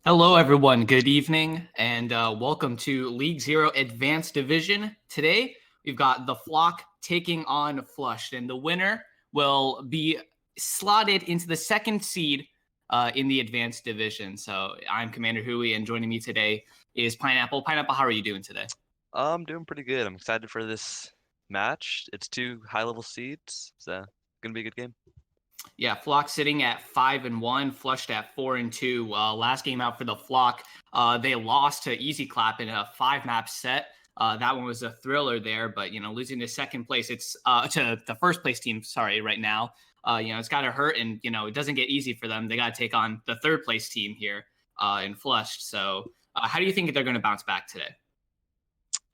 Hello, everyone. Good evening, and welcome to League Zero Advanced Division. Today, we've got the Flock taking on Flushed, and the winner will be slotted into the second seed in the Advanced Division. So, I'm Commander Hui, and joining me today is Pineapple. Pineapple, how are you doing today? I'm doing pretty good. I'm excited for this match. It's two high-level seeds, so gonna be a good game. Yeah, Flock sitting at 5-1, Flushed at 4-2. Last game out for the Flock, they lost to Easy Clap in a 5-map set. That one was a thriller there, but losing to second place, it's to the first place team. Sorry, right now, it's got to hurt, and it doesn't get easy for them. They got to take on the third place team here in Flushed. So, how do you think they're going to bounce back today?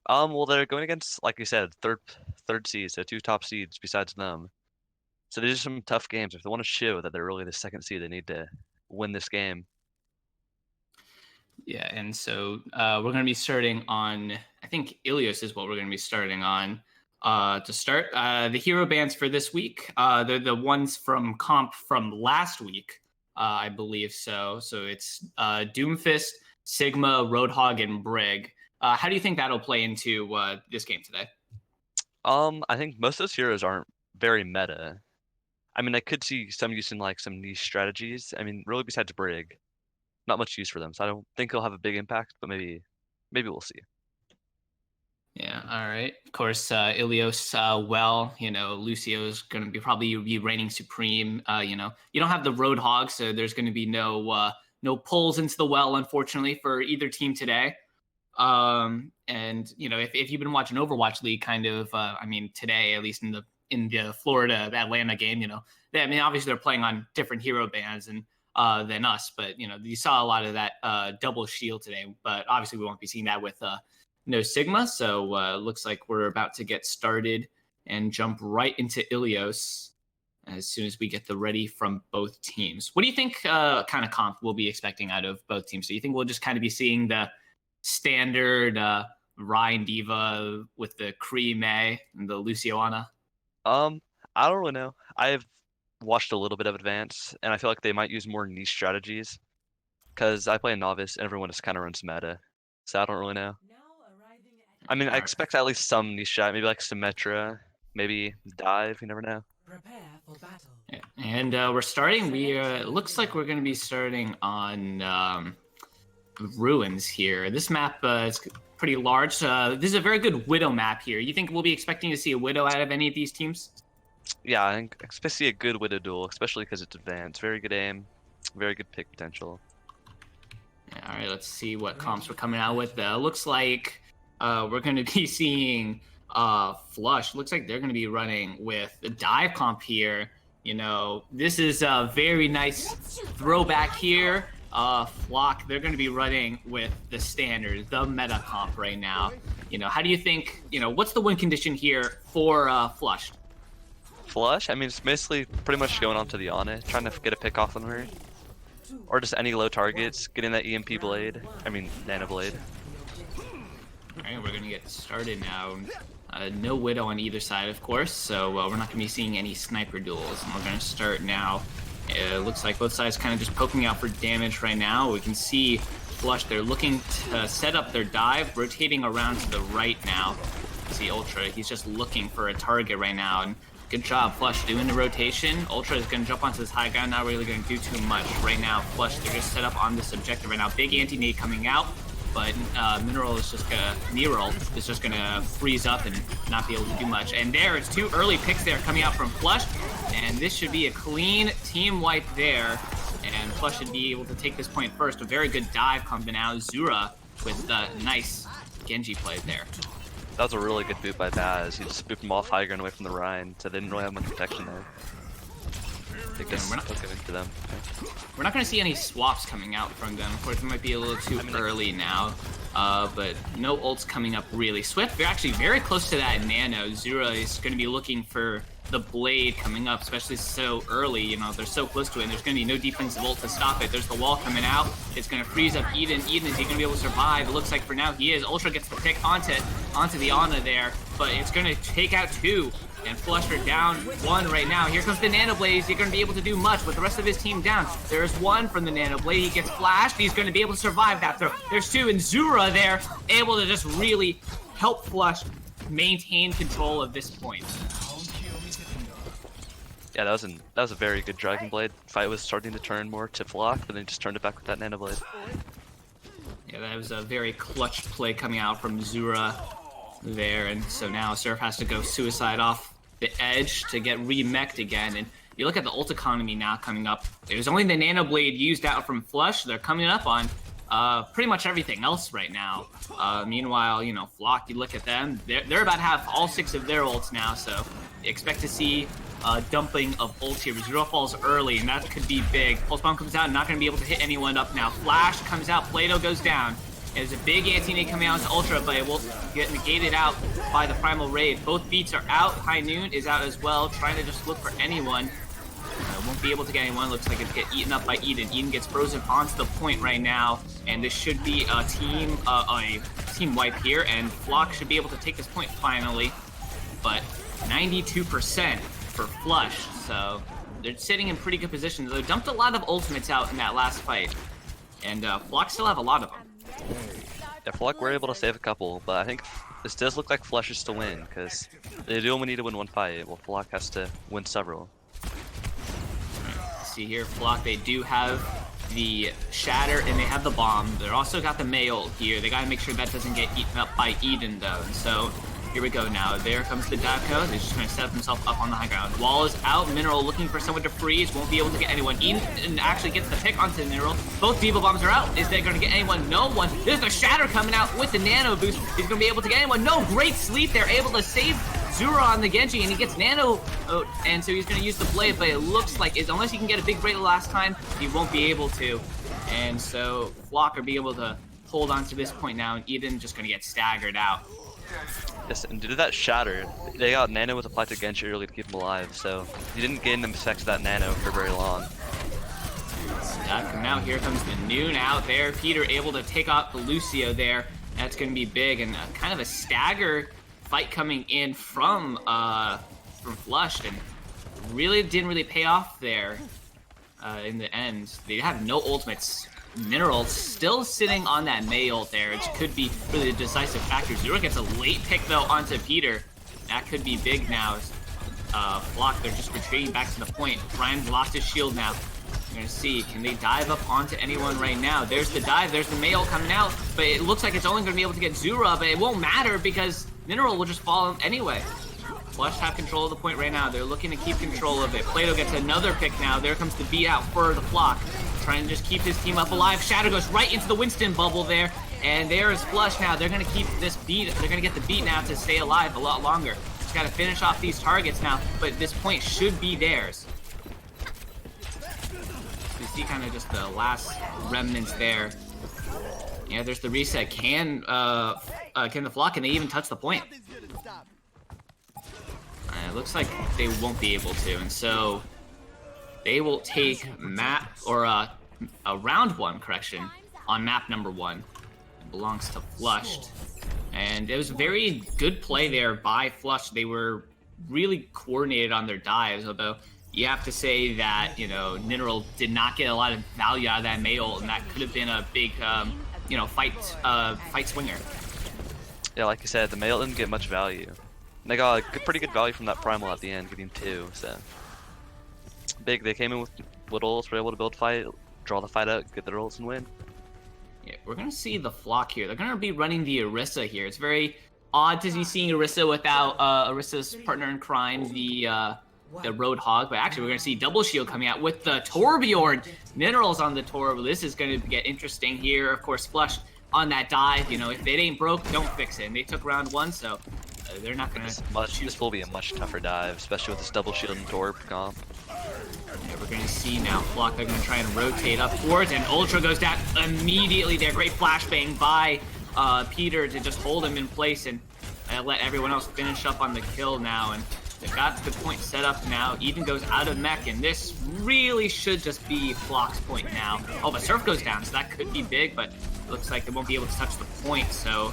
Well, they're going against, like you said, third seeds, so two top seeds besides them. So these are some tough games. If they want to show that they're really the second seed, they need to win this game. Yeah, and so we're going to be starting on, I think Ilios is what we're going to be starting on to start. The hero bands for this week, they're the ones from comp from last week, I believe so. So it's Doomfist, Sigma, Roadhog, and Brig. How do you think that'll play into this game today? I think most of those heroes aren't very meta. I mean, I could see some using like some niche strategies. I mean, really besides Brig, not much use for them. So I don't think it'll have a big impact, but maybe we'll see. Yeah, all right. Of course, Ilios, Lucio's going to be probably be reigning supreme. You don't have the Roadhog, so there's going to be no pulls into the well, unfortunately, for either team today. And if you've been watching Overwatch League, kind of, today at least in the Florida Atlanta game, obviously they're playing on different hero bands and than us, but you saw a lot of that double shield today. But obviously we won't be seeing that with no Sigma. So looks like we're about to get started and jump right into Ilios as soon as we get the ready from both teams. What do you think kind of comp we'll be expecting out of both teams? Do you think we'll just kind of be seeing the standard Ryan Diva with the Kree May and the Luciana? Um, I don't really know. I've watched a little bit of Advance, and I feel like they might use more niche strategies. Because I play a novice and everyone just kind of runs meta. So I don't really know. I mean, I All right. expect at least some niche shot, maybe like Symmetra, maybe Dive, you never know. Yeah. And we're starting. It looks like we're going to be starting on Ruins here. This map is pretty large. This is a very good Widow map here. You think we'll be expecting to see a Widow out of any of these teams? Yeah, I think expect to see a good Widow duel, especially because it's Advanced. Very good aim, very good pick potential. Yeah, all right, let's see what comps we're coming out with. Looks like we're going to be seeing Flush. Looks like they're going to be running with the dive comp here. This is a very nice throwback here. Flock, they're going to be running with the standard, the meta comp right now. How do you think, what's the win condition here for Flush? Flush, I mean, it's basically pretty much going on to the Ana, trying to get a pick off on her. Or just any low targets, getting that EMP blade, I mean, Nano blade. All right, we're going to get started now. No Widow on either side, of course, so we're not going to be seeing any sniper duels. And we're going to start now. It looks like both sides kind of just poking out for damage right now. We can see Flush, they're looking to set up their dive, rotating around to the right now. See Ultra, he's just looking for a target right now. And good job, Flush, doing the rotation. Ultra is going to jump onto this high ground, not really going to do too much right now. Flush, they're just set up on this objective right now. Big anti-nade coming out. But Nero is just gonna freeze up and not be able to do much. And there, it's two early picks there coming out from Flush, and this should be a clean team wipe there. And Flush should be able to take this point first. A very good dive coming out. Zura with nice Genji play there. That was a really good boot by Baz. He just booped him off high ground away from the Rhine, so they didn't really have much protection there. I think this took it to them. We're not going to see any swaps coming out from them. Of course, it might be a little too early now. But no ults coming up really. Swift, they're actually very close to that Nano. Zura is going to be looking for the Blade coming up, especially so early. You know, they're so close to it, and there's going to be no defensive ult to stop it. There's the wall coming out. It's going to freeze up Eden. Eden, is he going to be able to survive? It looks like for now he is. Ultra gets the pick onto the Ana there, but it's going to take out 2. And Flusher down 1 right now. Here comes the Nano Blade. He's going to be able to do much with the rest of his team down. There's 1 from the Nano Blade. He gets flashed. He's going to be able to survive that throw. There's 2, and Zura there, able to just really help Flush maintain control of this point. Yeah, that was a very good Dragon Blade. Fight was starting to turn more to Flock, but then just turned it back with that Nano Blade. Yeah, that was a very clutch play coming out from Zura there, and so now Surf has to go suicide off the edge to get remech'd again. And you look at the ult economy now coming up. There's only the Nano Blade used out from Flush. They're coming up on pretty much everything else right now. Meanwhile, you know, Flock, you look at them, they're about to have all 6 of their ults now, so expect to see dumping of ults here. Zero falls early, and that could be big. Pulse Bomb comes out, not going to be able to hit anyone up now. Flash comes out, Plato goes down. There's a big anti-nade coming out to Ultra, but it will get negated out by the Primal Raid. Both beats are out. High Noon is out as well, trying to just look for anyone. Won't be able to get anyone. Looks like it get eaten up by Eden. Eden gets frozen onto the point right now, and this should be a team wipe here, and Flock should be able to take this point finally. But 92% for Flush, so they're sitting in pretty good positions. They dumped a lot of ultimates out in that last fight, and Flock still have a lot of them. Yeah, Flock were able to save a couple, but I think this does look like Flush is to win, because they do only need to win 1 fight, while Flock has to win several. See here, Flock, they do have the Shatter and they have the Bomb. They're also got the Mei ult here. They gotta make sure that doesn't get eaten up by Eden though. And so here we go now. There comes the Dako. They're just gonna set up himself up on the high ground. Wall is out. Mineral looking for someone to freeze. Won't be able to get anyone. Eden actually gets the pick onto the Mineral. Both Diva Bombs are out. Is they gonna get anyone? No one. There's the Shatter coming out with the Nano boost. He's gonna be able to get anyone. No, great sleep. They're able to save Zura on the Genji, and he gets Nano, and so he's going to use the Blade, but it looks like, unless he can get a big break the last time, he won't be able to. And so Flock will be able to hold on to this point now, and Eden just going to get staggered out. Yes, and due to that Shatter, they got Nano with applied to Genji early to keep him alive, so he didn't gain the effects of that Nano for very long. Now here comes the Noon out there. Peter able to take out the Lucio there. That's going to be big, and kind of a stagger fight coming in from Flush, and really didn't pay off there in the end. They have no ultimates. Mineral still sitting on that Mei ult there. It could be really a decisive factor. Zero gets a late pick though onto Peter. That could be big now. Flock, they're just retreating back to the point. Ryan's lost his shield now. We're gonna see, can they dive up onto anyone right now? There's the dive, there's the Mei ult coming out, but it looks like it's only gonna be able to get Zura, but it won't matter because Mineral will just fall anyway. Flush have control of the point right now. They're looking to keep control of it. Plato gets another pick now. There comes the beat out for the Flock. Trying to just keep his team up alive. Shadow goes right into the Winston bubble there. And there is Flush now. They're going to keep this beat. They're going to get the beat now to stay alive a lot longer. Just got to finish off these targets now. But this point should be theirs. You see kind of just the last remnants there. Yeah, there's the reset. Can the Flock, can they even touch the point? It looks like they won't be able to, and so they will take map, or a round 1 correction on map number 1. It belongs to Flushed, and it was a very good play there by Flush. They were really coordinated on their dives, although you have to say that, you know, Mineral did not get a lot of value out of that Mei ult, and that could have been a big you know, fight swinger. Yeah, like you said, the Mei ult didn't get much value. And they got a pretty good value from that Primal at the end, getting 2, so. Big, they came in with ults, were able to build fight, draw the fight out, get their ults and win. Yeah, we're gonna see the Flock here. They're gonna be running the Orisa here. It's very odd to be seeing Orisa without Orisa's partner in crime, the Roadhog, but actually we're gonna see Double Shield coming out with the Torbjorn. Minerals on the Torb. This is gonna get interesting here. Of course, Flush on that dive. You know, if it ain't broke, don't fix it. And they took round 1, so they're not gonna. This will be a much tougher dive, especially with this Double Shield and Torb comp. Yeah, we're gonna see now Flock. They're gonna try and rotate upwards, and Ultra goes down immediately there. Great flashbang by Peter to just hold him in place and let everyone else finish up on the kill now. And They've got the point set up now. Eden goes out of mech, and this really should just be Flock's point now. Oh, but Surf goes down, so that could be big, but it looks like they won't be able to touch the point, so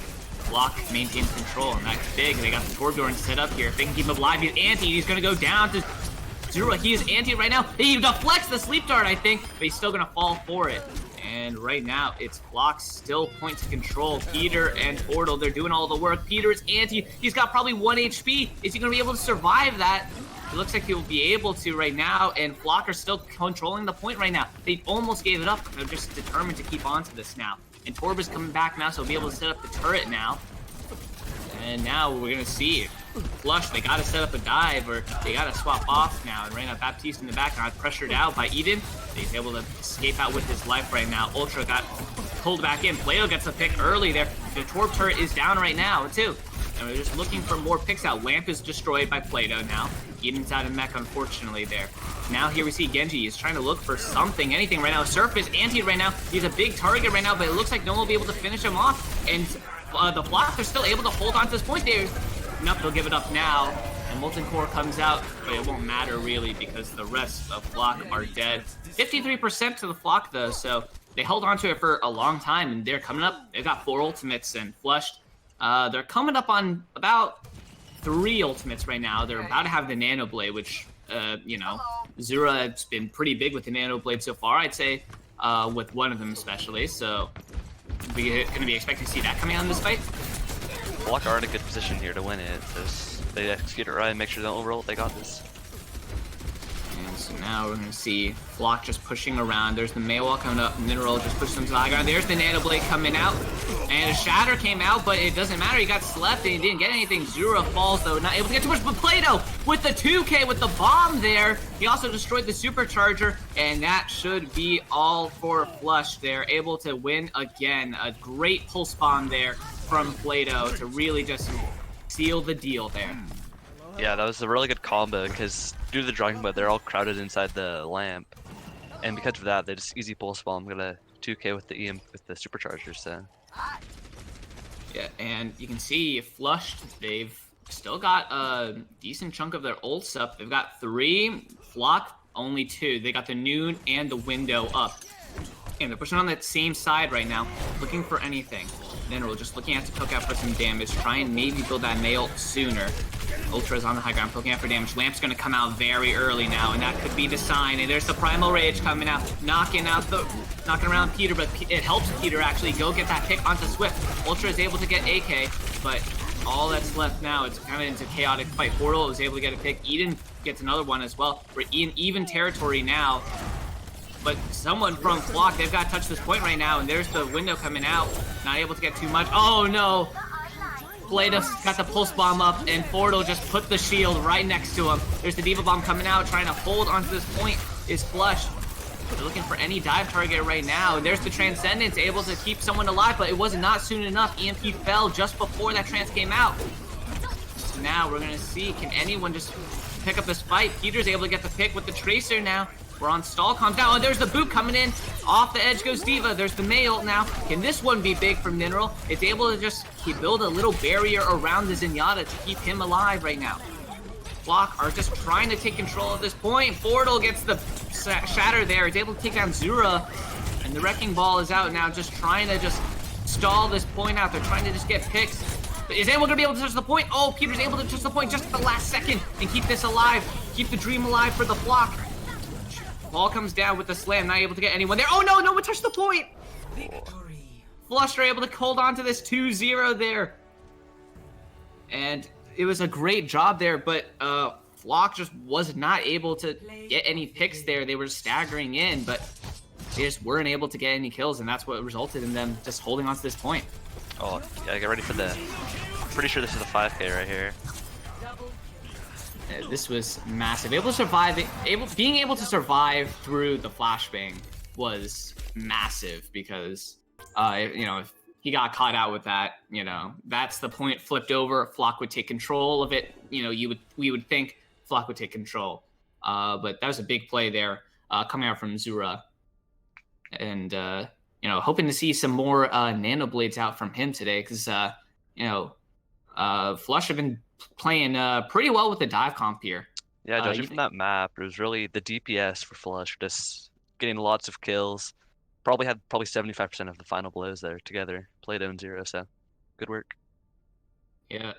Flock maintains control, and that's big. They got the Torbjorn set up here. If they can keep him alive, he's anti. He's going to go down to Zero. He is anti right now. He deflects the sleep dart, I think, but he's still going to fall for it. And right now, it's Flock still point to control. Peter and Portal, they're doing all the work. Peter is anti. He's got probably 1 HP. Is he going to be able to survive that? It looks like he'll be able to right now, and Flock are still controlling the point right now. They almost gave it up. They're just determined to keep on to this now. And Torb is coming back now, so he'll be able to set up the turret now. And now we're going to see Flush. They got to set up a dive, or they got to swap off now. And right now, Baptiste in the back, now pressured out by Eden. He's able to escape out with his life right now. Ultra got pulled back in. Plato gets a pick early there. The Torb turret is down right now, too. And we're just looking for more picks out. Lamp is destroyed by Plato now. Eden's out of mech, unfortunately, there. Now here we see Genji is trying to look for something, anything right now. Surf is anti right now. He's a big target right now, but it looks like no one will be able to finish him off. And the Flock are still able to hold on to this point there. Nope, they'll give it up now. And Molten Core comes out, but it won't matter really because the rest of Flock are dead. 53% to the Flock though, so they held on to it for a long time, and they're coming up. They've got 4 ultimates and flushed. They're coming up on about 3 ultimates right now. They're about to have the Nano Blade, which, you know, Zura has been pretty big with the Nano Blade so far, I'd say, with one of them especially. So we're going to be expecting to see that coming out in this fight. Flock are in a good position here to win it. They execute it right and make sure they don't overroll. They got this. And so now we're going to see Flock just pushing around. There's the Maywall coming up. Mineral just pushes him to the high ground. There's the Nano Blade coming out. And a Shatter came out, but it doesn't matter. He got slept and he didn't get anything. Zura falls, though. Not able to get too much. But Plato with the 2K with the bomb there. He also destroyed the Supercharger. And that should be all for Flush. They're able to win again. A great pulse bomb there from Plato to really just seal the deal there. Yeah, that was a really good combo because due to the Dragon Blade, they're all crowded inside the lamp, and because of that, they just easy pulse bomb. Got a 2K with the EM with the Supercharger. So yeah, and you can see Flushed. They've still got a decent chunk of their ults up. They've got 3. Flock only 2. They got the Noon and the Window up, and they're pushing on that same side right now, looking for anything. Then we're just looking at to poke out for some damage, try and maybe build that Mail sooner. Ultra's on the high ground, poking out for damage. Lamp's gonna come out very early now, and that could be the sign. And there's the Primal Rage coming out, knocking around Peter, but it helps Peter actually go get that pick onto Swift. Ultra is able to get AK, but all that's left now, it's kind of into chaotic fight. Portal is able to get a pick. Eden gets another one as well. We're in even territory now. But someone from Flock, they've got to touch this point right now, and there's the Window coming out. Not able to get too much. Oh no! Platos got the pulse bomb up, and Portal just put the shield right next to him. There's the Diva Bomb coming out, trying to hold onto this point. Is Flush. They're looking for any dive target right now. And there's the Transcendence, able to keep someone alive, but it was not soon enough. EMP fell just before that trance came out. So now we're gonna see, can anyone just pick up this fight? Peter's able to get the pick with the Tracer now. We're on stall comms now. Oh, there's the boot coming in. Off the edge goes Diva. There's the Mail now. Can this one be big from Mineral? It's able to just build a little barrier around the Zenyatta to keep him alive right now. Flock are just trying to take control of this point. Portal gets the Shatter there. It's able to take down Zura. And the Wrecking Ball is out now, just trying to just stall this point out. They're trying to just get picks. But is anyone going to be able to touch the point? Oh, Peter's able to touch the point just at the last second and keep this alive. Keep the dream alive for the Flock. Ball comes down with the slam, not able to get anyone there. Oh no, no one touched the point! Flush are able to hold on to this 2-0 there. And it was a great job there, but Flock just was not able to get any picks there. They were staggering in, but they just weren't able to get any kills, and that's what resulted in them just holding on to this point. oh yeah, get ready for the. I'm pretty sure this is a 5K right here. This was massive. Being able to survive through the flashbang was massive because, you know, if he got caught out with that, you know, that's the point flipped over. Flock would take control of it. You know, we would think Flock would take control. But that was a big play there coming out from Zura. And, you know, hoping to see some more Nano Blades out from him today because, you know, Flush have been playing pretty well with the dive comp here. Yeah, judging You from that map, it was really the DPS for Flush, just getting lots of kills. Probably had 75% of the final blows there together. Played 0-0, so good work. Yeah.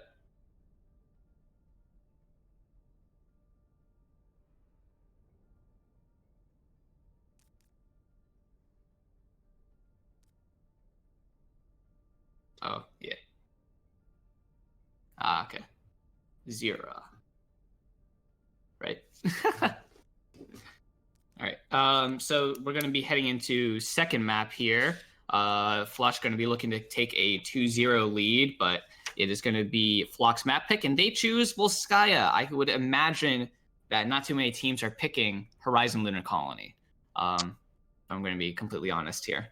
Oh, yeah. Ah, okay. 0. Right. All right. So we're going to be heading into second map here. Flush going to be looking to take a 2-0 lead, but it is going to be Flock's map pick, and they choose Volskaya. I would imagine that not too many teams are picking Horizon Lunar Colony. I'm going to be completely honest here.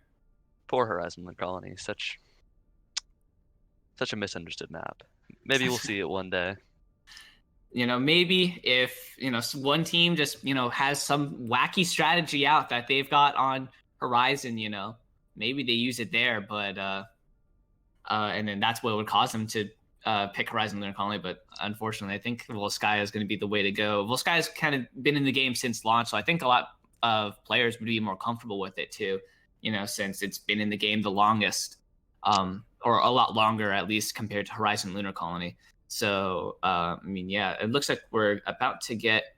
Poor Horizon Lunar Colony, such a misunderstood map. Maybe we'll see it one day. Maybe if, one team just, has some wacky strategy out that they've got on Horizon, maybe they use it there, but, and then that's what would cause them to pick Horizon Lunar Colony. But unfortunately, I think Volskaya is going to be the way to go. Volskaya's kind of been in the game since launch, so I think a lot of players would be more comfortable with it too, since it's been in the game the longest, or a lot longer, at least compared to Horizon Lunar Colony. So, yeah, it looks like we're about to get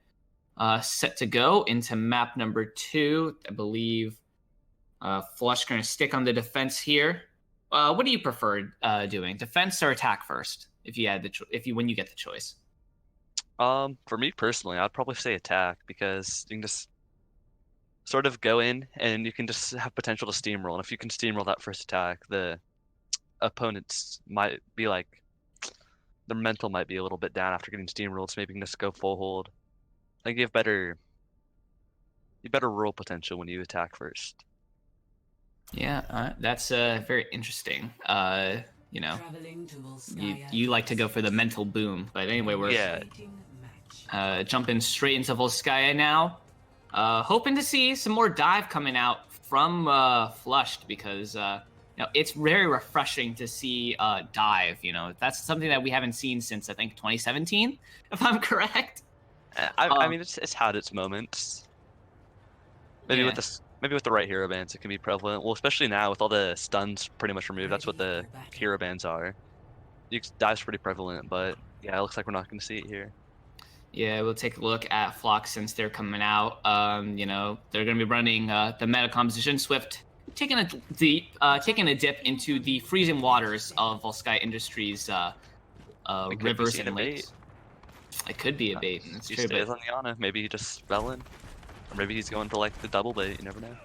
set to go into map number 2. I believe Flush going to stick on the defense here. What do you prefer doing, defense or attack first? When you get the choice. For me personally, I'd probably say attack, because you can just sort of go in and you can just have potential to steamroll. And if you can steamroll that first attack, the opponents might be like, their mental might be a little bit down after getting steamrolled, so maybe you can just go full hold. I think you have better roll potential when you attack first. Yeah, that's very interesting. You like to go for the mental boom, but anyway, we're jumping straight into Volskaya now. Hoping to see some more dive coming out from Flushed, because it's very refreshing to see dive. That's something that we haven't seen since, I think, 2017, if I'm correct. I mean, it's had its moments. Maybe with the right hero bands, it can be prevalent. Well, especially now with all the stuns pretty much removed. That's what the hero bands are. Dive's pretty prevalent, but yeah, it looks like we're not going to see it here. Yeah, we'll take a look at Flock since they're coming out. They're going to be running the meta composition. Swift taking a dip into the freezing waters of Volskaya Industries rivers and lakes. It could be a bait. That's He true. stays on the Ana. Maybe he just fell in, or maybe he's going for like the double bait. You never know.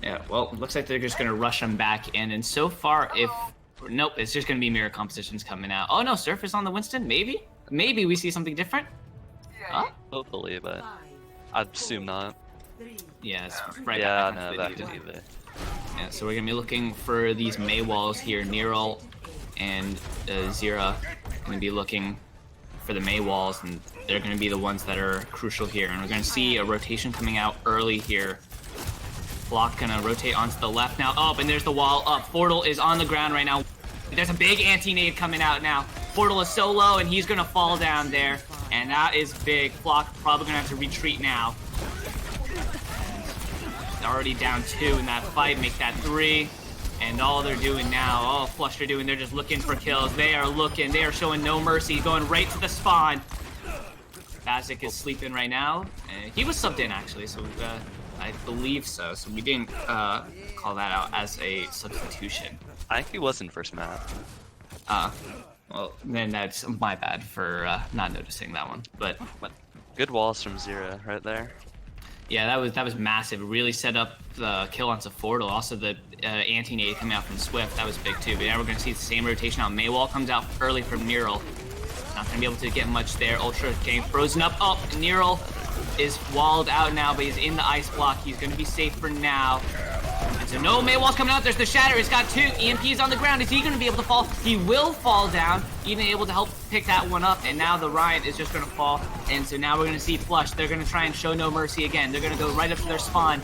Yeah. Well, it looks like they're just going to rush him back in. And so far, nope, it's just going to be mirror compositions coming out. Oh no, Surf is on the Winston. Maybe we see something different. Hopefully, but I'd assume not. Yeah, it's right. Yeah, no, back to either. Yeah, so we're gonna be looking for these Mei walls here. Neural and Zira gonna be looking for the Mei walls, and they're gonna be the ones that are crucial here. And we're gonna see a rotation coming out early here. Flock gonna rotate onto the left now. Up, and there's the wall up. Fortal is on the ground right now. There's a big anti-nade coming out now. Fortal is so low, and he's gonna fall down there, and that is big. Flock probably gonna have to retreat now. Already down 2 in that fight, make that 3, and all they're doing now, all Flush are doing, they're just looking for kills. They are showing no mercy, going right to the spawn. Bazik is sleeping right now, and he was subbed in actually, so I believe so. So we didn't call that out as a substitution. I think he was in first map. Well, then that's my bad for not noticing that one. But good walls from Zira right there. Yeah, that was massive. It really set up the kill on Fortal. Also, the anti-nade coming out from Swift, that was big too. But now we're going to see the same rotation out. Maywall comes out early from Neural. Not going to be able to get much there. Ultra getting frozen up. Oh, Neural is walled out now, but he's in the ice block. He's going to be safe for now. And so no, Maywall's coming out. There's the Shatter. He's got 2 EMPs on the ground. Is he going to be able to fall? He will fall down. Even able to help pick that one up. And now the Ryan is just going to fall. And so now we're going to see Flush. They're going to try and show no mercy again. They're going to go right up to their spawn.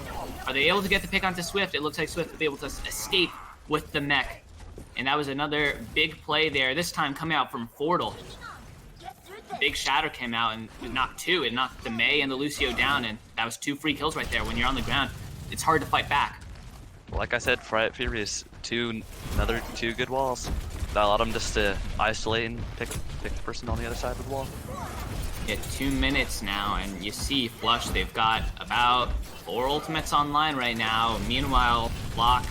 Are they able to get the pick onto Swift? It looks like Swift will be able to escape with the mech. And that was another big play there, this time coming out from Fortle. Big shatter came out and knocked 2. It knocked the Mei and the Lucio down, and that was 2 free kills right there. When you're on the ground, it's hard to fight back. Like I said, Furious, another 2 good walls. That allowed them just to isolate and pick the person on the other side of the wall. Yeah, 2 minutes now, and you see Flush, they've got about 4 ultimates online right now. Meanwhile, Flock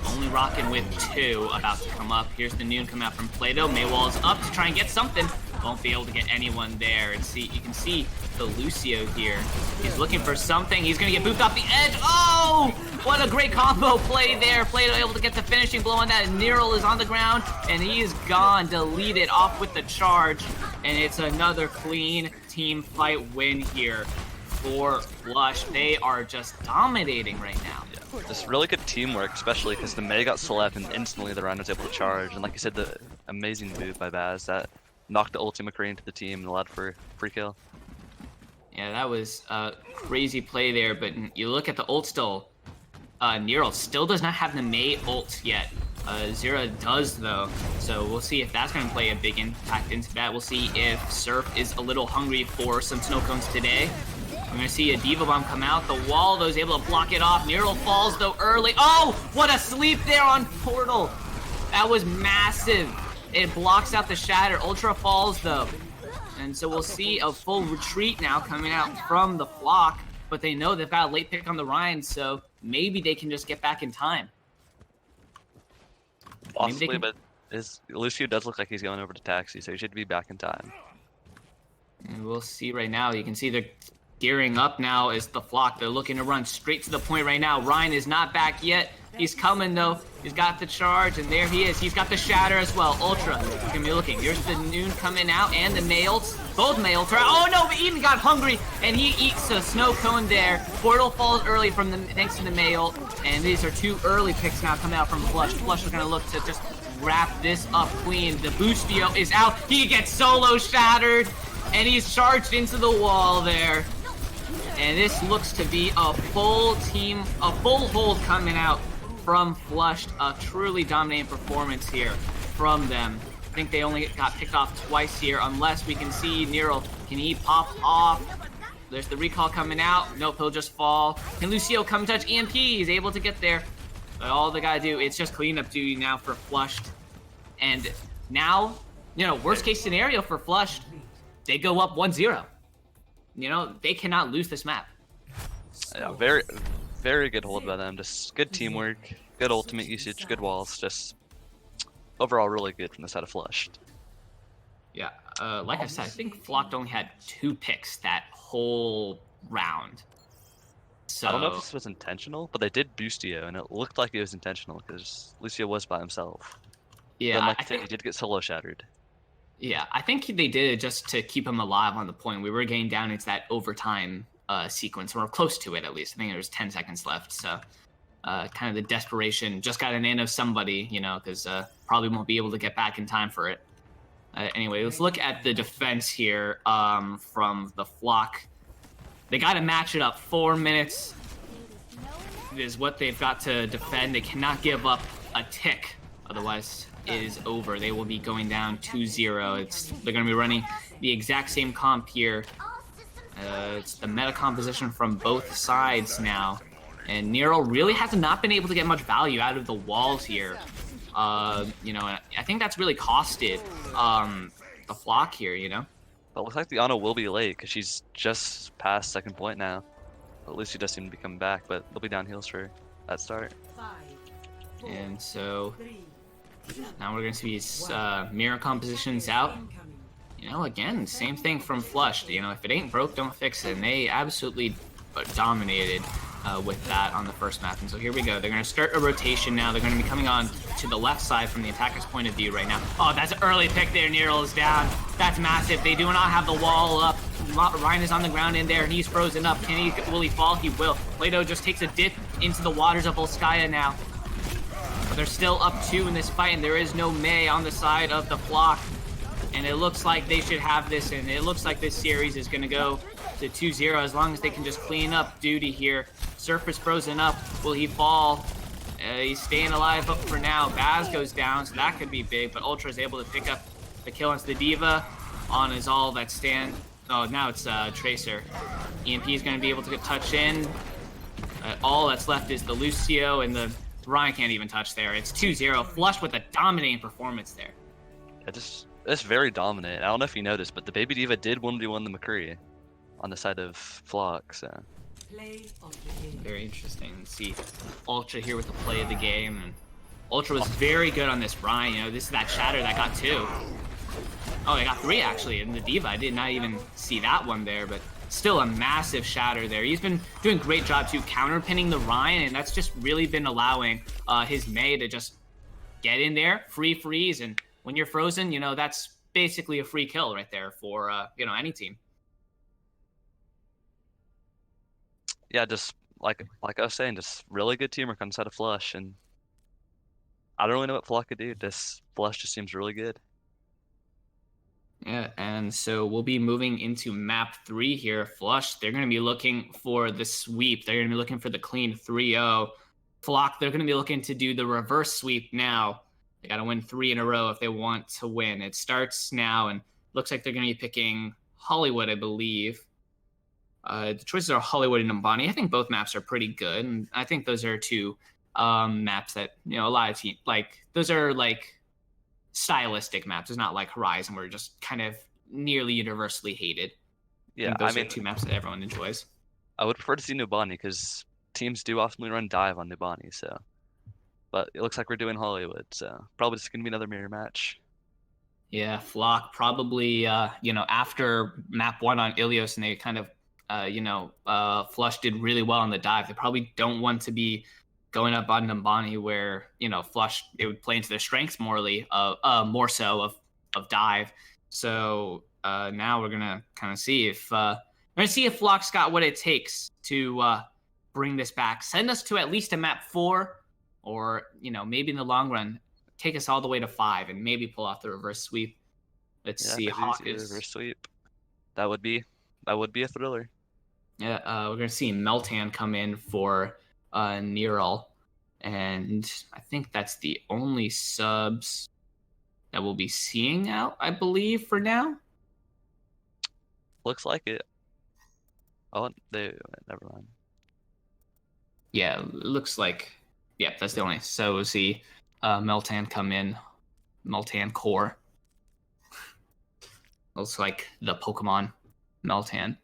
only rocking with 2 about to come up. Here's the Noon coming out from Plato. Maywall's up to try and get something. Won't be able to get anyone there. And see, you can see the Lucio here. He's looking for something. He's gonna get booped off the edge. Oh, what a great combo play there. Plato able to get the finishing blow on that. Neural is on the ground, and he is gone. Deleted off with the charge. And it's another clean team fight win here for Flush. They are just dominating right now. Yeah, just really good teamwork, especially because the Mei got select and instantly the Rhino was able to charge. And like you said, the amazing boot by Baz that knocked the ultimate McCree into the team and allowed for free kill. Yeah, that was a crazy play there, but you look at the ult still. Neural still does not have the Mei ult yet. Zera does though, so we'll see if that's going to play a big impact into that. We'll see if Surf is a little hungry for some snow cones today. We're going to see a Diva Bomb come out. The wall though is able to block it off. Neural falls though early. Oh, what a sleep there on Portal. That was massive. It blocks out the shatter. Ultra falls though. And so we'll see a full retreat now coming out from the Flock, but they know they've got a late pick on the Rhine, so maybe they can just get back in time. Possibly, but Lucio does look like he's going over to Taxi, so he should be back in time. And we'll see right now. You can see they're gearing up now as the Flock. They're looking to run straight to the point right now. Ryan is not back yet. He's coming though. He's got the charge, and there he is. He's got the shatter as well. Ultra. He's gonna be looking. Here's the Noon coming out, and the Nails. Both Nails. Oh no! But Eden got hungry, and he eats a snow cone there. Portal falls early from the thanks to the Mail, and these are 2 early picks now coming out from Flush. Flush is gonna look to just wrap this up clean. The Boostio is out. He gets solo shattered, and he's charged into the wall there. And this looks to be a full hold coming out from Flushed. A truly dominating performance here from them. I think they only got picked off twice here, unless we can see Neural. Can he pop off? There's the recall coming out. Nope, he'll just fall. Can Lucio come touch EMP? He's able to get there. But all they gotta do, it's just cleanup duty now for Flushed. And now, worst case scenario for Flushed, they go up 1-0. They cannot lose this map. Yeah, very, very good hold by them. Just good teamwork, good ultimate usage, good walls. Just overall really good from the side of Flushed. Yeah, like I said, I think Flock only had 2 picks that whole round. So I don't know if this was intentional, but they did Boostio, and it looked like it was intentional because Lucio was by himself. Yeah, but I think he did get solo shattered. Yeah, I think they did it just to keep him alive on the point. We were getting down into that overtime sequence. We're close to it, at least. I think there was 10 seconds left. So kind of the desperation. Just got an in of somebody, because probably won't be able to get back in time for it. Anyway, let's look at the defense here from the Flock. They got to match it up. 4 minutes is what they've got to defend. They cannot give up a tick. Otherwise, it is over. They will be going down 2-0. They're going to be running the exact same comp here. It's the meta composition from both sides now. And Nero really has not been able to get much value out of the walls here. I think that's really costed the Flock here, But it looks like the Ana will be late because she's just past second point now. At least she does seem to be coming back, but they'll be down heals for that start. And so now we're going to see mirror compositions out. Again, same thing from Flushed. If it ain't broke, don't fix it. And they absolutely dominated with that on the first map. And so here we go. They're going to start a rotation now. They're going to be coming on to the left side from the attacker's point of view right now. Oh, that's an early pick there. Nero is down. That's massive. They do not have the wall up. Ryan is on the ground in there. He's frozen up. Will he fall? He will. Plato just takes a dip into the waters of Volskaya now. But they're still up 2 in this fight, and there is no Mei on the side of the Flock. And it looks like they should have this, and it looks like this series is going to go to 2-0 as long as they can just clean up duty here. Surf is frozen up. Will he fall? He's staying alive up for now. Baz goes down, so that could be big, but Ultra is able to pick up the kill onto the D.Va on his all that stand. Oh, now it's Tracer. EMP is going to be able to get touch in. All that's left is the Lucio, and the Ryan can't even touch there. It's 2-0. Flush with a dominating performance there. Yeah, it's very dominant. I don't know if you noticed, but the Baby D.Va did 1v1 the McCree on the side of Flock, so. Very interesting to see Ultra here with the play of the game. And Ultra was very good on this Ryan. You know, this is that shatter that got 2. Oh, they got 3 actually in the D.Va. I did not even see that one there, but still a massive shatter there. He's been doing a great job too, counterpinning the Ryan, and that's just really been allowing his Mei to just get in there, free freeze, and when you're frozen, you know, that's basically a free kill right there for you know, any team. Yeah, just like I was saying, just really good teamwork on the side of Flush, and I don't really know what Flock could do. This Flush just seems really good. Yeah, and so we'll be moving into map 3 here. Flush, they're going to be looking for the sweep. They're going to be looking for the clean 3-0. Flock, they're going to be looking to do the reverse sweep now. They got to win 3 in a row if they want to win. It starts now, and looks like they're going to be picking Hollywood, I believe. The choices are Hollywood and Numbani. I think both maps are pretty good, and I think those are 2 maps that, you know, a lot of teams, like, those are, like, stylistic maps. It's not like Horizon, where just kind of nearly universally hated. Yeah, I mean, 2 maps that everyone enjoys. I would prefer to see Numbani because teams do often run dive on Numbani, so. But it looks like we're doing Hollywood, so probably just gonna be another mirror match. Yeah, Flock probably, you know, after map 1 on Ilios, and they kind of, you know, Flush did really well on the dive. They probably don't want to be going up on Numbani, where, you know, Flush, it would play into their strengths more so of dive. So now we're gonna kind of see if Flock's got what it takes to bring this back, send us to at least a map 4, or, you know, maybe in the long run take us all the way to 5 and maybe pull off the reverse sweep. Let's see. Hawk is reverse sweep. That would be a thriller. Yeah, we're gonna see Meltan come in for Neural, and I think that's the only subs that we'll be seeing out, I believe, for now. Looks like it. Oh, never mind. Yeah, it looks like, yeah, that's the only. So we'll see Meltan come in, Meltan Core. Looks like the Pokemon Meltan.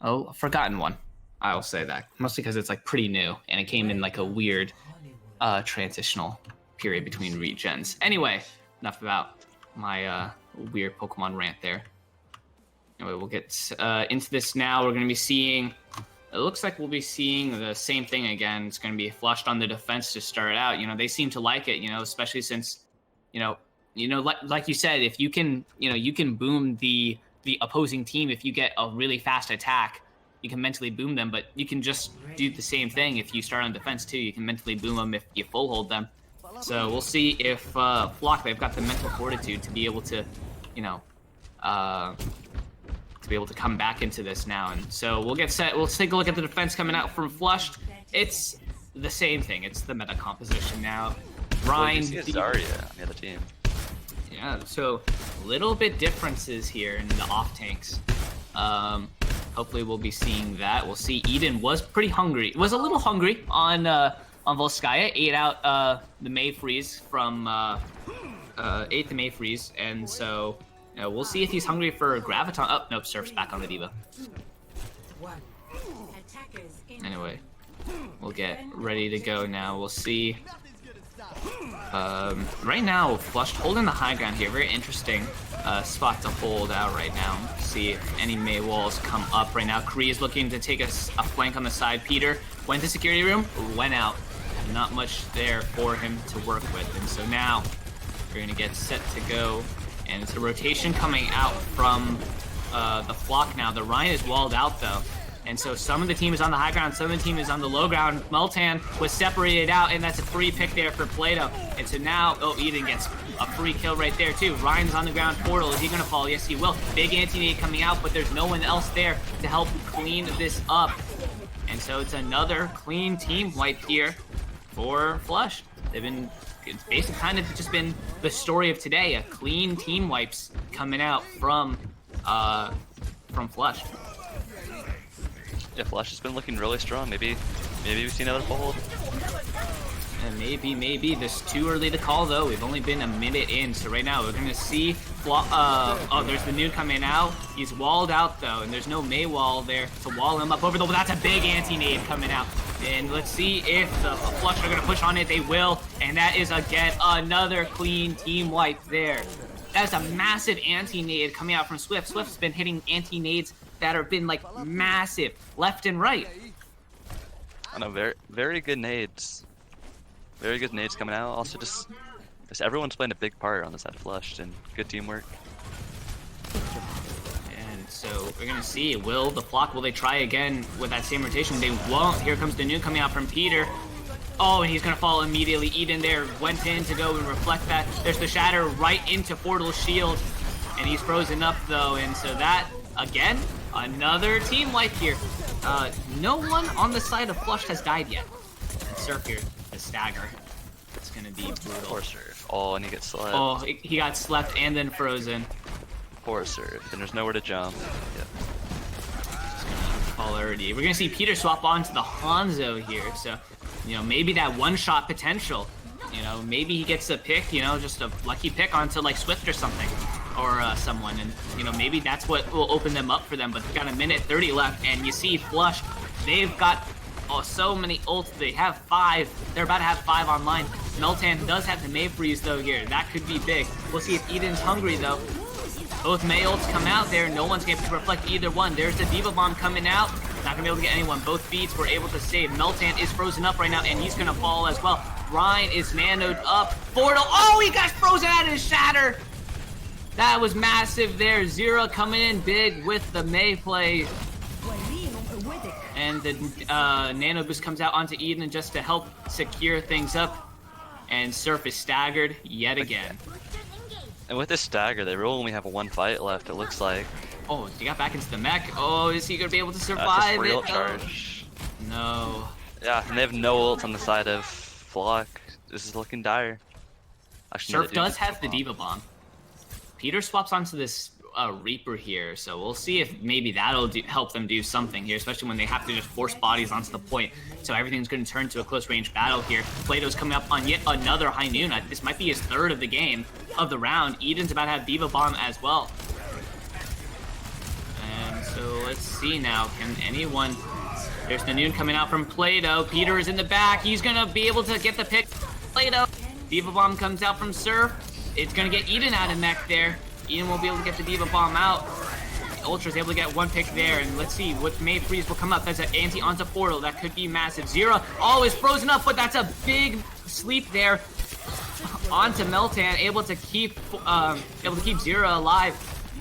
Oh, a forgotten one. I'll say that. Mostly because it's like pretty new, and it came in like a weird transitional period between regens. Anyway, enough about my weird Pokemon rant there. Anyway, we'll get into this now. We're going to be seeing, it looks like we'll be seeing the same thing again. It's going to be flushed on the defense to start out. You know, they seem to like it, you know, especially since, you know, like you said, if you can, you know, you can boom the opposing team. If you get a really fast attack, you can mentally boom them, but you can just do the same thing if you start on defense too. You can mentally boom them if you full hold them. So we'll see if Flock, they've got the mental fortitude to be able to, you know, to be able to come back into this now. And so we'll get set. We'll take a look at the defense coming out from Flushed. It's the same thing. It's the meta composition now. Ryan, Zarya on the other team. Yeah, so a little bit differences here in the off tanks. Hopefully we'll be seeing that. We'll see Eden was pretty hungry. Was a little hungry on Volskaya. Ate out the Mei freeze from ate the Mei freeze, and so we'll see if he's hungry for Graviton. Oh nope, Surf's back on the D.Va. Anyway, we'll get ready to go now. We'll see. Right now, Flushed holding the high ground here. Very interesting spot to hold out right now. See if any Mei walls come up right now. Kree is looking to take a flank on the side. Peter went to security room, went out. Not much there for him to work with. And so now we're going to get set to go. And it's a rotation coming out from the Flock now. The Ryan is walled out though. And so some of the team is on the high ground, some of the team is on the low ground. Meltan was separated out, and that's a free pick there for Plato. And so now, oh, Eden gets a free kill right there too. Ryan's on the ground. Portal, is he gonna fall? Yes, he will. Big anti-nade coming out, but there's no one else there to help clean this up. And so it's another clean team wipe here. for Flush. It's basically kind of just been the story of today, a clean team wipes coming out from Flush. Yeah, Flush has been looking really strong. Maybe we've seen another fold. And maybe this too early to call though. We've only been a minute in, so right now we're gonna see. Oh, there's the nude coming out. He's walled out though, and there's no Mei wall there to wall him up over the. That's a big anti-nade coming out. And let's see if the Flush are gonna push on it. They will, and that is again another clean team wipe there. That is a massive anti-nade coming out from Swift. Swift's been hitting anti-nades that have been like massive left and right. I know, very good nades. Very good nades coming out. Also, just everyone's playing a big part on the side of Flushed, and good teamwork. And so we're gonna see, will they try again with that same rotation? They won't. Here comes the nuke coming out from Peter. Oh, and he's gonna fall immediately. Eden there went in to go and reflect that. There's the shatter right into Portal's shield, and he's frozen up though. And so that, again, another team wipe here. No one on the side of Flush has died yet. And Surf here, the stagger. It's gonna be brutal. Poor Surf. Oh, and he gets slept. Oh, he got slept and then frozen. Poor Surf. And there's nowhere to jump. Yep. Already. We're gonna see Peter swap onto the Hanzo here, so maybe that one-shot potential. Maybe he gets a pick, just a lucky pick onto like Swift or something, or someone, and maybe that's what will open them up for them. But they've got a minute 30 left, and you see Flush, they've got so many ults. They have 5. They're about to have 5 online. Meltan does have the Mei freeze though here. That could be big. We'll see if Eden's hungry though. Both Mei ults come out there. No one's able to reflect either one. There's the D.Va Bomb coming out. Not gonna be able to get anyone. Both feeds were able to save. Meltan is frozen up right now, and he's gonna fall as well. Ryan is nanoed up. Portal. Oh, he got frozen out of his shatter. That was massive there. Zero coming in big with the Mei play. And the nano boost comes out onto Eden just to help secure things up. And Surf is staggered yet again. And with this stagger, they really only have one fight left, it looks like. Oh, he got back into the mech. Oh, is he gonna be able to survive just real it? charge. No. Yeah, and they have no ults on the side of Flock. This is looking dire. Actually, Surf does have the D.Va Bomb. Peter swaps onto this Reaper here, so we'll see if maybe that'll help them do something here, especially when they have to just force bodies onto the point. So everything's going to turn to a close-range battle here. Plato's coming up on yet another high noon. This might be his 3rd of the game, of the round. Eden's about to have D.Va Bomb as well. And so let's see now. Can anyone... There's the noon coming out from Plato. Peter is in the back. He's going to be able to get the pick. Plato. D.Va Bomb comes out from Surf. It's going to get Eden out of mech there. Eden won't be able to get the D.Va Bomb out. Ultra's able to get one pick there, and let's see what Mei freeze will come up. That's an anti onto Portal. That could be massive. Zero, is frozen up, but that's a big sleep there onto Meltan, able to keep Zero alive.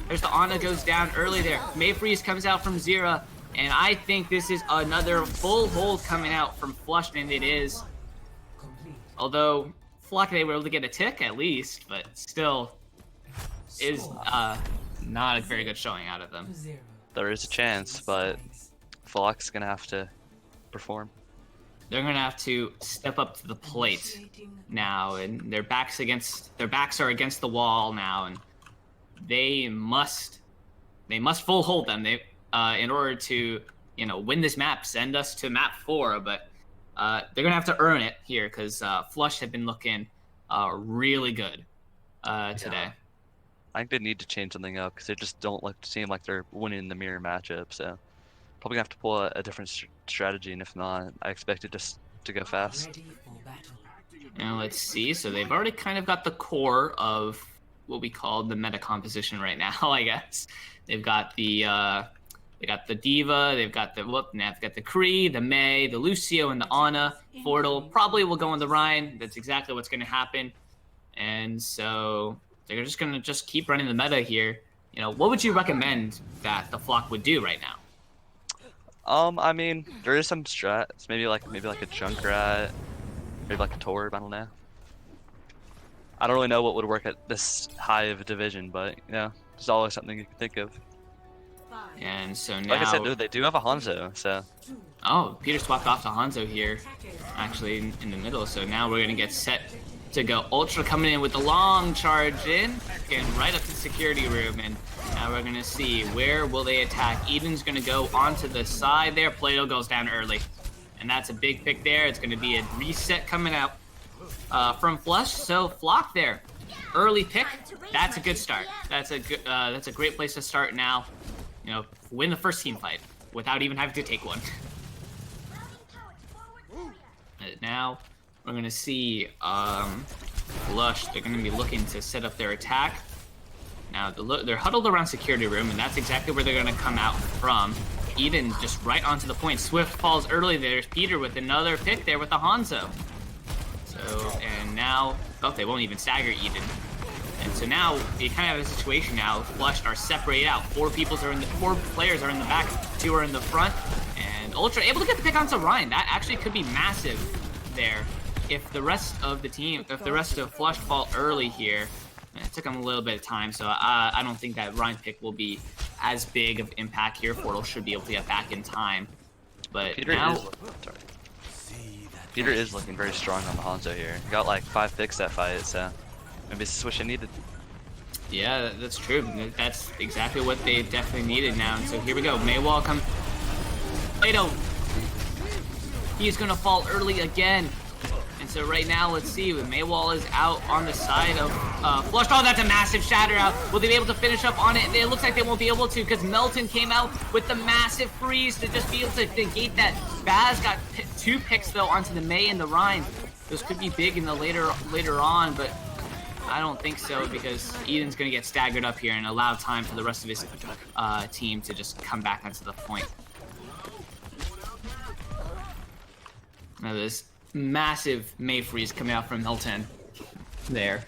There's the Ana goes down early there. Mei freeze comes out from Zero, and I think this is another full hold coming out from Flush, and it is. Although Flock, they were able to get a tick at least, but still is not a very good showing out of them. There is a chance, but Flock's gonna have to perform. They're gonna have to step up to the plate now, and their backs are against the wall now, and they must full hold them. They in order to win this map, send us to map 4, but they're gonna have to earn it here because Flush have been looking really good today. Yeah. I think they need to change something up because they just don't seem like they're winning the mirror matchup. So probably gonna have to pull a different strategy, and if not, I expect it just to go fast. Now let's see. So they've already kind of got the core of what we call the meta composition right now, I guess. They've got the D.Va, they've got the Kree, the Mei, the Lucio, and the Ana. Portal probably will go on the Ryan. That's exactly what's going to happen. And so they're just going to keep running the meta here. What would you recommend that the Flock would do right now? I mean, there is some strats. Maybe like a Junkrat, maybe like a Torb. I don't know. I don't really know what would work at this high of a division, but there's always something you can think of. And so Like I said, now, they do have a Hanzo, so oh, Peter swapped off to Hanzo here, actually in the middle. So now we're gonna get set to go. Ultra coming in with the long charge in, getting right up to the security room, and now we're gonna see where will they attack. Eden's gonna go onto the side there. Plato goes down early, and that's a big pick there. It's gonna be a reset coming out from Flush. So Flock there, early pick. That's a good start. That's a great place to start now. You know, win the first team fight without even having to take one. Now we're gonna see Flush. They're gonna be looking to set up their attack. Now they're huddled around security room, and that's exactly where they're gonna come out from. Eden just right onto the point. Swift falls early. There's Peter with another pick there with the Hanzo. So, and now, oh, they won't even stagger Eden. And so now you kind of have a situation now. Flush are separated out. Four players are in the back, 2 are in the front, and Ultra able to get the pick onto Ryan. That actually could be massive there. If the rest of Flush fall early here, it took them a little bit of time, so I don't think that Ryan pick will be as big of impact here. Portal should be able to get back in time. But Peter is looking very strong on the Hanzo here. He got like 5 picks that fight, so maybe this is what you needed. Yeah, that's true. That's exactly what they definitely needed now. And so here we go. Maywall comes. Plato. He's gonna fall early again. And so right now, let's see. Maywall is out on the side of Flush. Oh, that's a massive shatter out. Will they be able to finish up on it? It looks like they won't be able to because Melton came out with the massive freeze to just be able to negate that. Baz got 2 picks though onto the Mei and the Rhine. Those could be big in the later on, but I don't think so because Eden's gonna get staggered up here and allow time for the rest of his team to just come back onto the point. Now this massive Mei freeze coming out from Milton there.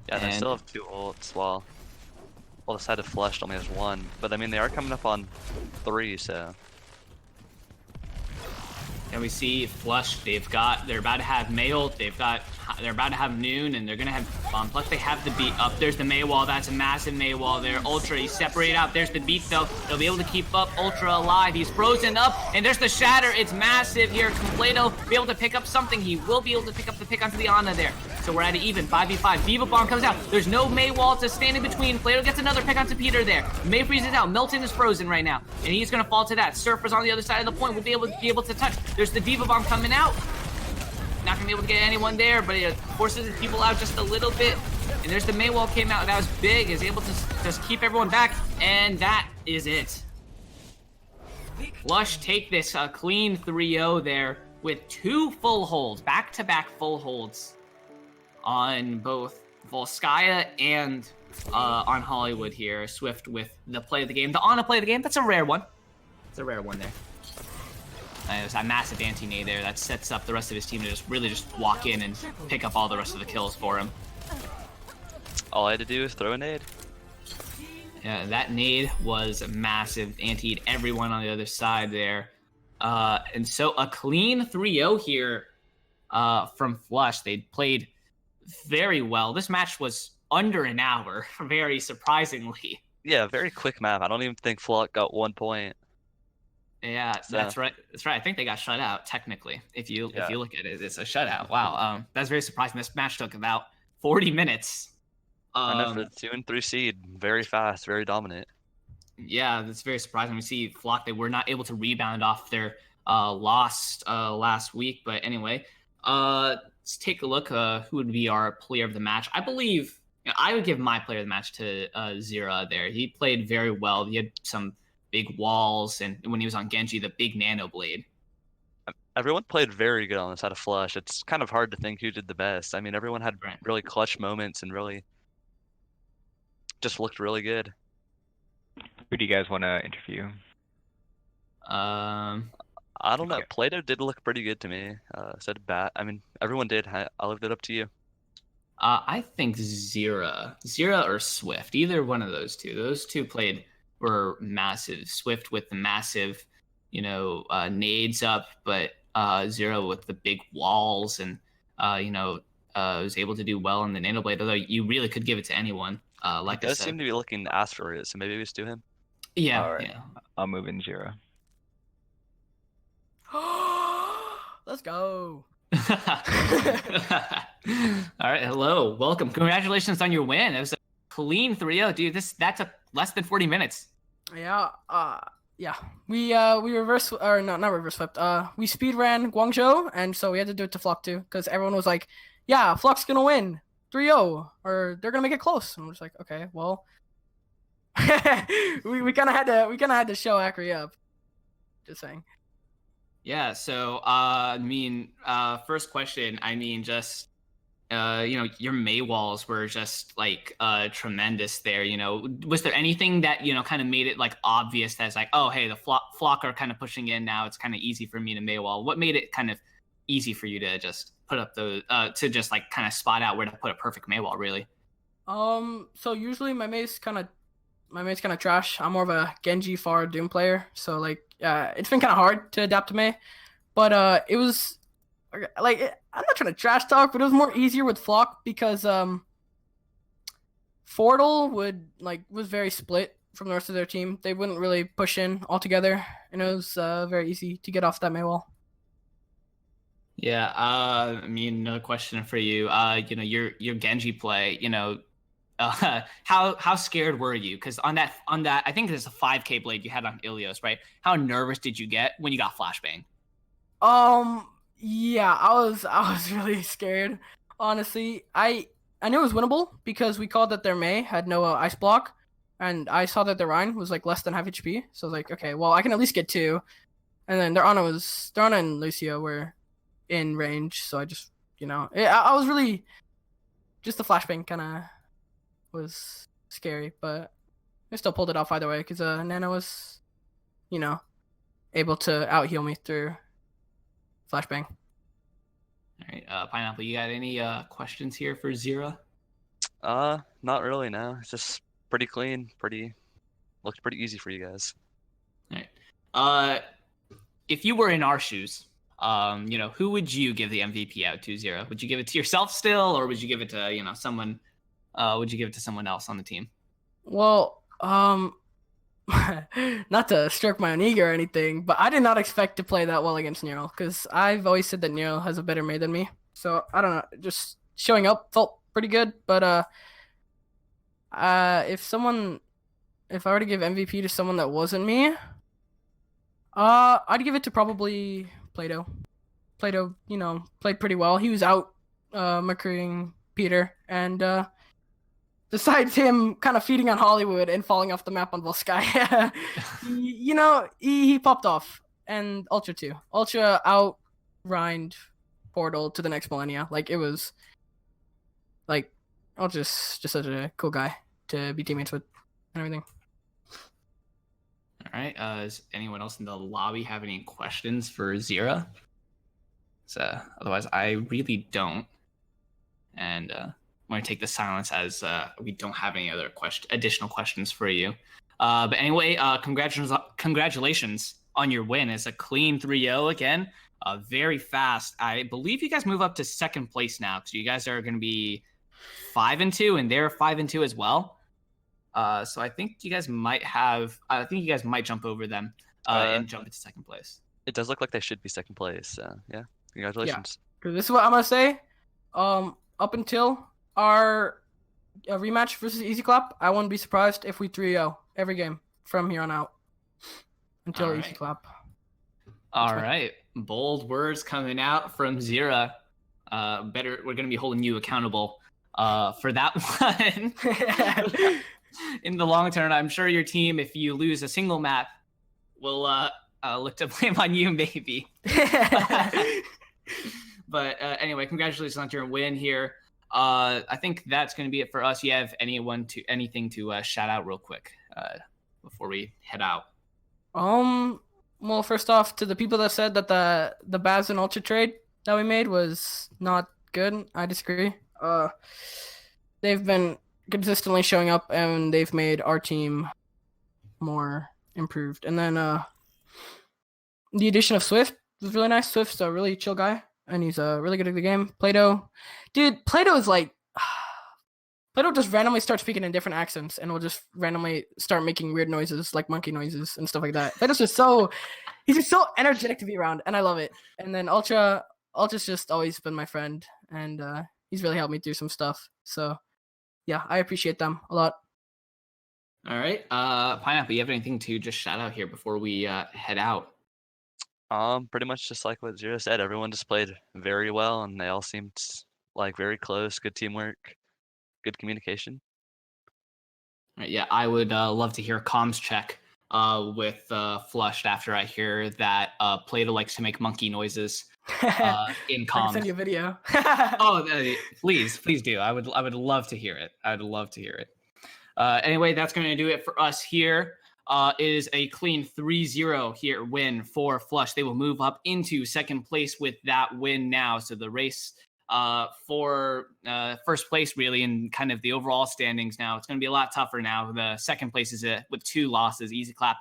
Yeah, they still have 2 ults while the side of Flush only has 1. But I mean, they are coming up on 3, so. And we see Flush, they're about to have Mayult, they're about to have Noon, and they're gonna have Bomb. Plus they have the beat up. There's the Maywall, that's a massive Maywall there. Ultra, he's separated out. There's the beat though. They'll be able to keep up Ultra alive. He's frozen up, and there's the shatter. It's massive here. Can Plato be able to pick up something? He will be able to pick up the pick onto the Ana there. So we're at an even 5v5. Diva Bomb comes out. There's no Maywall to stand in between. Plato gets another pick onto Peter there. May freezes out. Milton is frozen right now, and he's gonna fall to that. Surfer's on the other side of the point. We'll be able to touch. There's the Diva Bomb coming out. Not gonna be able to get anyone there, but it forces the people out just a little bit. And there's the Maywall came out. That was big. Is able to just keep everyone back, and that is it. Flush take this clean 3-0 there with 2 full holds, back-to-back full holds on both Volskaya and on Hollywood here. Swift with the play of the game. The Ana play of the game, that's a rare one. It's a rare one there. There's that massive anti-nade there that sets up the rest of his team to just really walk in and pick up all the rest of the kills for him. All I had to do is throw a nade. Yeah, that nade was massive. Anti'd everyone on the other side there. And so a clean 3-0 here from Flush. They played very well. This match was under an hour, very surprisingly. Yeah, very quick map. I don't even think Flock got 1 point. Yeah, so. That's right. That's right. I think they got shut out technically. If you look at it, it's a shutout. Wow. That's very surprising. This match took about 40 minutes. I know for the 2 and 3 seed, very fast, very dominant. Yeah, that's very surprising. We see Flock, they were not able to rebound off their loss last week. But anyway, let's take a look. Who would be our player of the match? I believe I would give my player of the match to Zira there. He played very well. He had some big walls, and when he was on Genji, the big nano blade. Everyone played very good on the side of Flush. It's kind of hard to think who did the best. I mean, everyone had really clutch moments and really just looked really good. Who do you guys want to interview? I don't know. Plato did look pretty good to me. Said Bat. I mean, everyone did. I left it up to you. I think Zira or Swift, either one of those two. Those two were massive. Swift with the massive, nades up, but Zira with the big walls and, was able to do well in the nano blade. Although you really could give it to anyone. Like he does seem to be looking to ask for it, so maybe we just do him. Yeah, All right. yeah. I'll move in 0. Let's go. All right, hello, welcome. Congratulations on your win. It was a clean 3-0, dude. That took less than 40 minutes. Yeah. Yeah. We reverse or no, not reverse swept. We speed ran Guangzhou, and so we had to do it to Flock too, because everyone was like, "Yeah, Flock's gonna win 3-0, or they're gonna make it close." And we're just like, "Okay, well." we kind of had to show Akri up. Just saying. Yeah, so first question, just your May walls were just like tremendous there. Was there anything that kind of made it like obvious that's like, oh hey, the flock are kind of pushing in now, it's kind of easy for me to May wall? What made it kind of easy for you to just put up the to just like kind of spot out where to put a perfect May wall, really? So usually my mate's kind of trash. I'm more of a Genji Far Doom player, so like it's been kind of hard to adapt to Mei, but it was like I'm not trying to trash talk, but it was more easier with Flock because Fordle was very split from the rest of their team. They wouldn't really push in altogether, and it was very easy to get off that Mei wall. Yeah, another question for you. Your Genji play, how scared were you? Because on that, I think there's a 5K blade you had on Ilios, right? How nervous did you get when you got flashbang? Yeah, I was really scared. Honestly, I knew it was winnable because we called that their Mei had no ice block, and I saw that their Rhine was like less than half HP. So I was like, okay, well I can at least get 2. And then their Ana and Lucio were in range, so I just I was really just the flashbang kind of was scary, but I still pulled it off either way because Nana was, able to out heal me through flashbang. All right, Pineapple, you got any questions here for Zira? Not really. No, it's just pretty clean. Looked pretty easy for you guys. All right. If you were in our shoes, who would you give the MVP out to, Zira? Would you give it to yourself still, or would you give it to someone? Would you give it to someone else on the team? Well, not to stroke my own ego or anything, but I did not expect to play that well against Neural because I've always said that Neural has a better Mei than me. So I don't know, just showing up felt pretty good. But if I were to give MVP to someone that wasn't me, I'd give it to probably Plato. Plato, played pretty well. He was out McCreeing Peter, and besides him kind of feeding on Hollywood and falling off the map on Volskaya, he popped off. And Ultra too. Ultra out Rhined Portal to the next Millennia. Like, it was like Ultra's just such a cool guy to be teammates with and everything. All right. Does anyone else in the lobby have any questions for Zira? So otherwise, I really don't. And I'm going to take the silence as we don't have any other additional questions for you. But anyway, congratulations on your win. It's a clean 3-0 again. Very fast. I believe you guys move up to second place now because you guys are going to be 5-2, and they're 5-2 as well. So I think you guys might jump over them and jump into second place. It does look like they should be second place. Yeah, congratulations. Yeah. This is what I'm gonna say. Up until our rematch versus Easy Clap, I wouldn't be surprised if we 3-0 every game from here on out until Easy Clap. All right, bold words coming out from Zira. We're gonna be holding you accountable for that one. In the long term, I'm sure your team, if you lose a single map, will look to blame on you, maybe. But anyway, congratulations on your win here. I think that's going to be it for us. You have anything to shout out real quick before we head out? Well, first off, to the people that said that the Baz and Ultra trade that we made was not good, I disagree. They've been consistently showing up, and they've made our team more improved. And then the addition of Swift was really nice. Swift's a really chill guy, and he's really good at the game. Plato is like Plato just randomly starts speaking in different accents, and will just randomly start making weird noises, like monkey noises and stuff like that. Plato's just he's just so energetic to be around, and I love it. And then Ultra's just always been my friend, and he's really helped me through some stuff. So yeah, I appreciate them a lot. All right. Pineapple, you have anything to just shout out here before we head out? Pretty much just like what Zero said. Everyone just played very well, and they all seemed like very close. Good teamwork, good communication. All right, yeah, I would love to hear a comms check with Flushed after I hear that Plato likes to make monkey noises in I can comms. send you a video. Oh, please do. I would love to hear it. I would love to hear it. Anyway, that's going to do it for us here. It is a clean 3-0 here win for Flush. They will move up into second place with that win now. So the race for first place really in kind of the overall standings now, it's going to be a lot tougher now. The second place is with 2 losses. Easy Clap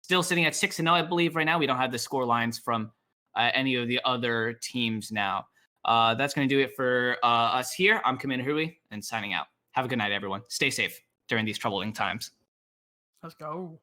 still sitting at 6-0, I believe, right now. We don't have the score lines from any of the other teams now. That's going to do it for us here. I'm Kamin Hui and signing out. Have a good night, everyone. Stay safe during these troubling times. Let's go.